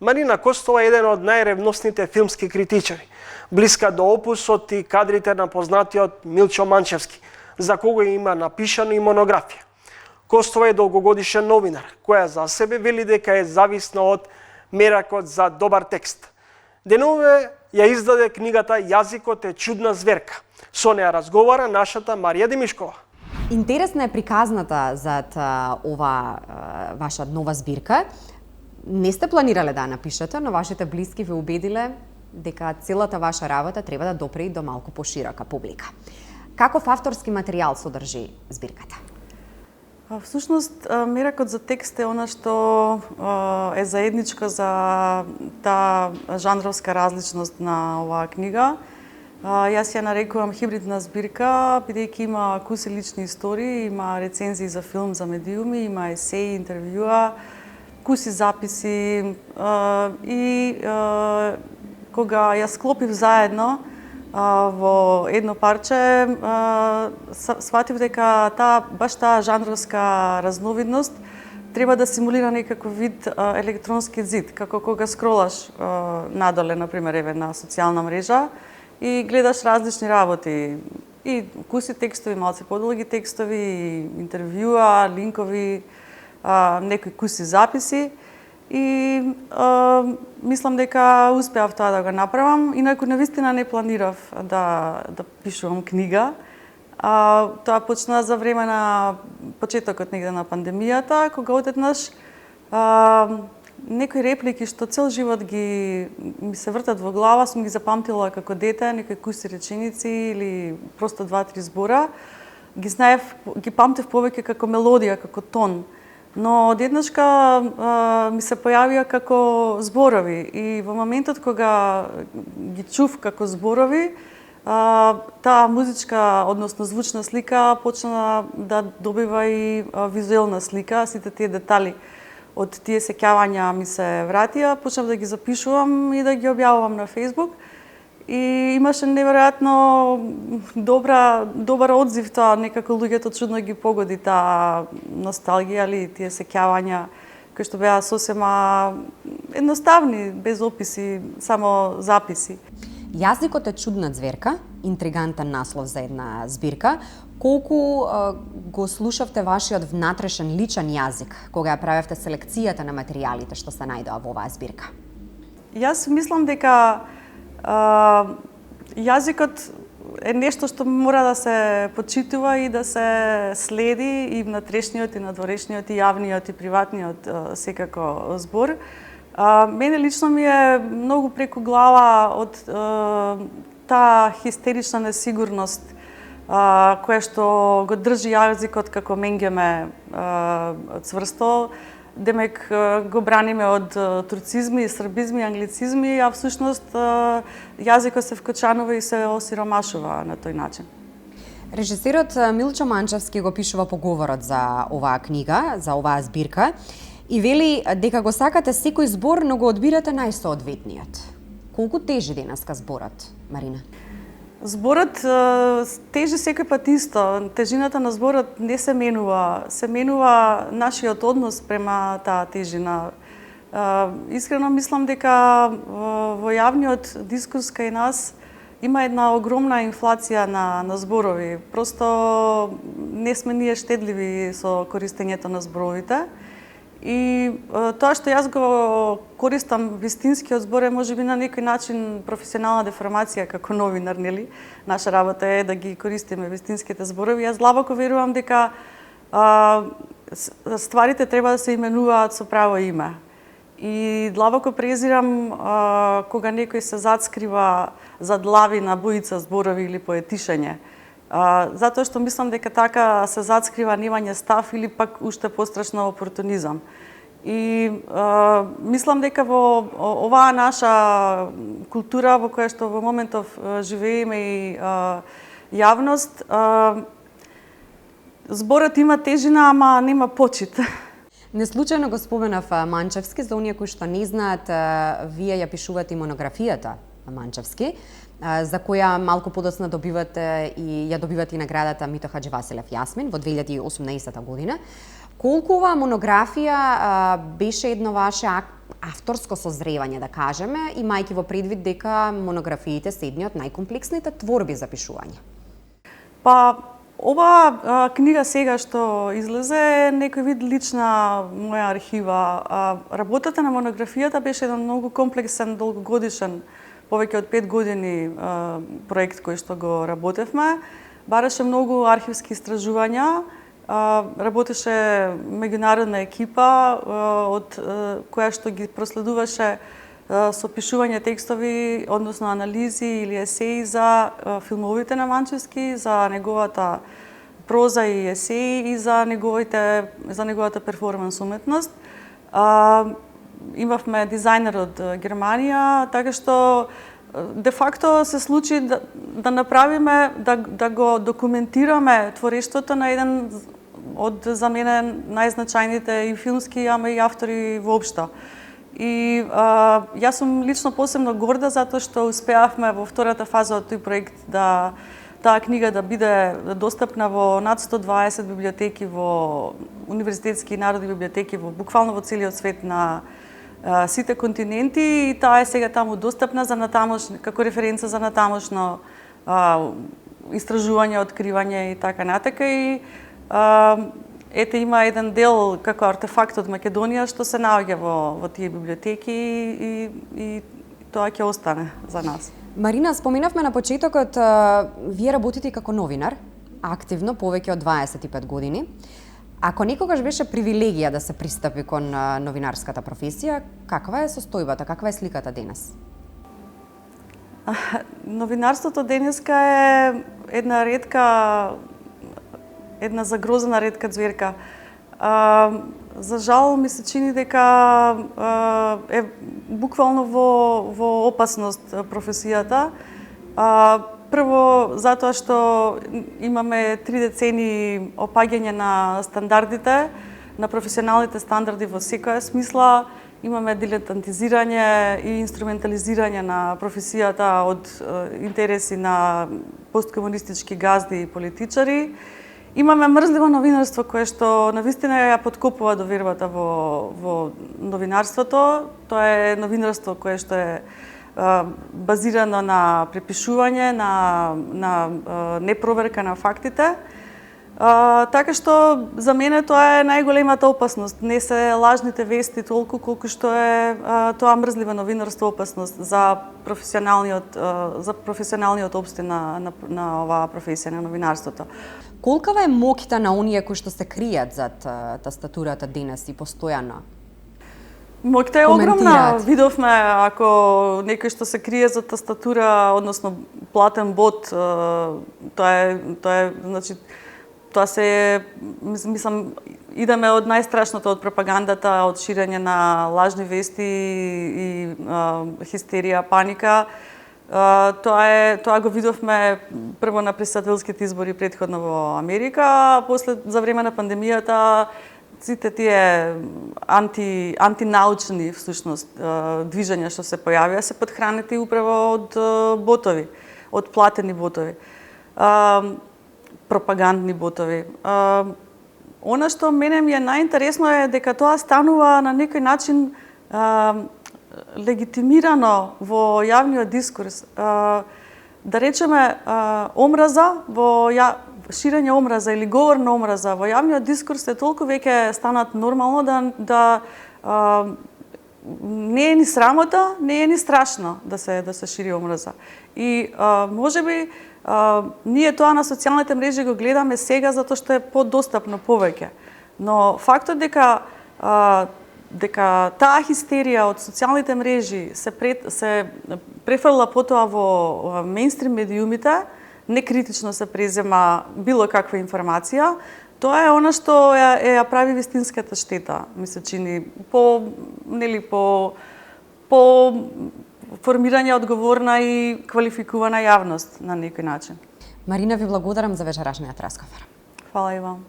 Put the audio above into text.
Марина Костова е еден од најревностните филмски критичари, блиска до опусот и кадрите на познатиот Милчо Манчевски, за кого има напишана и монографија. Костова е долгогодишен новинар, која за себе вели дека е зависна од меракот за добар текст. Денове ја издаде книгата Јазикот е чудна зверка. Со неа разговара нашата Марија Димишкова. Интересна е приказната зад ова ваша нова збирка. Не сте планирале да напишете, но вашите блиски ве убедиле дека целата ваша работа треба да допре до малку поширока публика. Каков авторски материјал содржи збирката? Всушност, меракот за текст е она што е заедничко за таа жанровска различност на оваа книга. Јас ја нарекувам хибридна збирка, бидејќи има куси лични истории, има рецензии за филм, за медиуми, има есеи, интервјуа, куси записи и кога ја склопив заедно во едно парче, сватив дека баш таа жанровска разновидност треба да симулира некаков вид електронски зид, како кога скролаш надоле, например, на социјална мрежа и гледаш различни работи, и куси текстови, малце подолги текстови, интервјуа, линкови, некои куси записи. И мислам дека успеав тоа да го направам, инаку навистина не планирав да пишувам книга. Тоа почна за време на почетокот негде на пандемијата, кога одеднаш некои реплики што цел живот ми се вртат во глава, сум ги запамтила како дете, некои куси реченици или просто 2-3 збора, ги памтев повеќе како мелодија, како тон. Но одеднашка ми се појавија како зборови и во моментот кога ги чув како зборови, таа музичка, односно звучна слика почна да добива и визуелна слика. Сите тие детали од тие сеќавања ми се вратија, почнав да ги запишувам и да ги објавувам на Facebook. И имаше неверојатно добар одзив тоа, некако луѓето чудно ги погоди таа носталгија или тие сеќавања кои што беа сосема едноставни, без описи, само записи. Јазикот е чудна зверка, интригантен наслов за една збирка. Колку го слушавте вашиот внатрешен личен јазик кога ја правевте селекцијата на материјалите што се најдоа во оваа збирка? Јас мислам дека јазикот е нешто што мора да се почитува и да се следи, и внатрешниот, и надворешниот, и јавниот, и приватниот секако збор. Мене лично ми е многу преку глава од таа хистерична несигурност која што го држи јазикот како менгеме цврсто. Демек го браниме од турцизми, србизми, англицизми, а всушност јазикот се вкочанува и се осиромашува на тој начин. Режисерот Милчо Манчевски го пишува поговорот за оваа книга, за оваа збирка, и вели дека го сакате секој збор, но го одбирате најсоодветниот. Колку тежи денеска зборот, Марина? Зборот тежи секој пат исто. Тежината на зборот не се менува. Се менува нашиот однос према таа тежина. Искрено мислам дека во јавниот дискурс кај нас има една огромна инфлација на зборови. Просто не сме ние штедливи со користењето на зборовите. И тоа што јас го користам вистинскиот збор е можеби на некој начин професионална деформација како новинар, нели? Наша работа е да ги користиме вистинските зборови. Јас длабоко верувам дека стварите треба да се именуваат со право име. И длабоко презирам кога некој се зацкрива зад лавина бујица зборови или поетишење. Затоа што мислам дека така се зацкрива немање став или пак уште пострашно опортунизам. И мислам дека во оваа наша култура во која што во моментов живееме и јавност, зборот има тежина, ама нема почит. Неслучајно го споменав Манчевски, за оние кои што не знаат, вие ја пишувате и монографијата Манчевски, за која малку подоцна добивате и ја добивате и наградата Мито Хаџивасилев Јасмин во 2018 година. Колку оваа монографија беше едно ваше авторско созревање, да кажеме, имајќи во предвид дека монографиите се едни од најкомплексните творби за пишување? Па, ова книга сега што излезе е некој вид лична моја архива. Работата на монографијата беше еден многу комплексен, долгогодишен, повеќе од 5 години проект кој што го работевме. Бараше многу архивски истражувања, работеше меѓународна екипа од која што ги проследуваше со пишување текстови, односно анализи или есеи за филмовите на Манчевски, за неговата проза и есеи и за неговата перформанс уметност. Имавме дизајнер од Германија, така што де факто се случи да направиме, да го документираме творештвото на еден од за мене најзначајните и филмски, ама и автори воопшто. И јас сум лично посебно горда затоа што успеавме во втората фаза од тој проект да таа книга да биде достапна во над 120 библиотеки, во универзитетски и народни библиотеки буквално во целиот свет на сите континенти, и таа е сега таму достапна за натамошно, како референца за натамошно истражување, откривање и така натака. И ете, има еден дел како артефакт од Македонија што се наоѓа во тие библиотеки и тоа ќе остане за нас. Марина, споменавме на почетокот, вие работите како новинар, активно повеќе од 25 години. Ако некогаш беше привилегија да се пристапи кон новинарската професија, каква е состојбата, каква е сликата денес? Новинарството денеска е една загрозена ретка ѕверка. За жал ми се чини дека е буквално во опасност професијата. Прво, затоа што имаме 3 децени опаѓање на стандардите, на професионалните стандарди во секоја смисла. Имаме дилетантизирање и инструментализирање на професијата од интереси на посткомунистички газди и политичари. Имаме мрзливо новинарство кое што навистина ја подкопува довербата во новинарството. Тоа е новинарство кое што е базирано на препишување, на непроверка на фактите. Така што за мене тоа е најголемата опасност. Не се лажните вести толку колку што е тоа мрзливо новинарство опасност за професионалниот опстин на оваа професија на новинарството. Колкава е моќта на оние кои што се кријат зад тастатурата денес и постојано? Моќта е огромна. Видовме ако некој што се крие за тастатура, односно платен бот, значи тоа се мислам идеме од најстрашното од пропагандата, од ширење на лажни вести и хистерија, паника. Тоа го видовме прво на председателските избори претходно во Америка, а после за време на пандемијата сите тие антинаучни всушност движења што се појавија се подхранети управо од ботови, од платени ботови, пропагандни ботови. Она што мене ми е најинтересно е дека тоа станува на некој начин легитимирано во јавниот дискурс. Да речеме, омраза ширење омраза или говор на омраза во јавниот дискурс е толку веќе станат нормално да не е ни срамота, не е ни страшно да се шири омраза. И можеби ние тоа на социјалните мрежи го гледаме сега затоа што е подостапно повеќе. Но фактот дека таа хистерија од социјалните мрежи се префрла потоа во мејнстрим медиумите, некритично се презема било каква информација, тоа е она што ја прави вистинската штета, ми се чини, по формирање одговорна и квалификувана јавност на некој начин. Марина, ви благодарам за вечерашниот разговор. Фала и вам.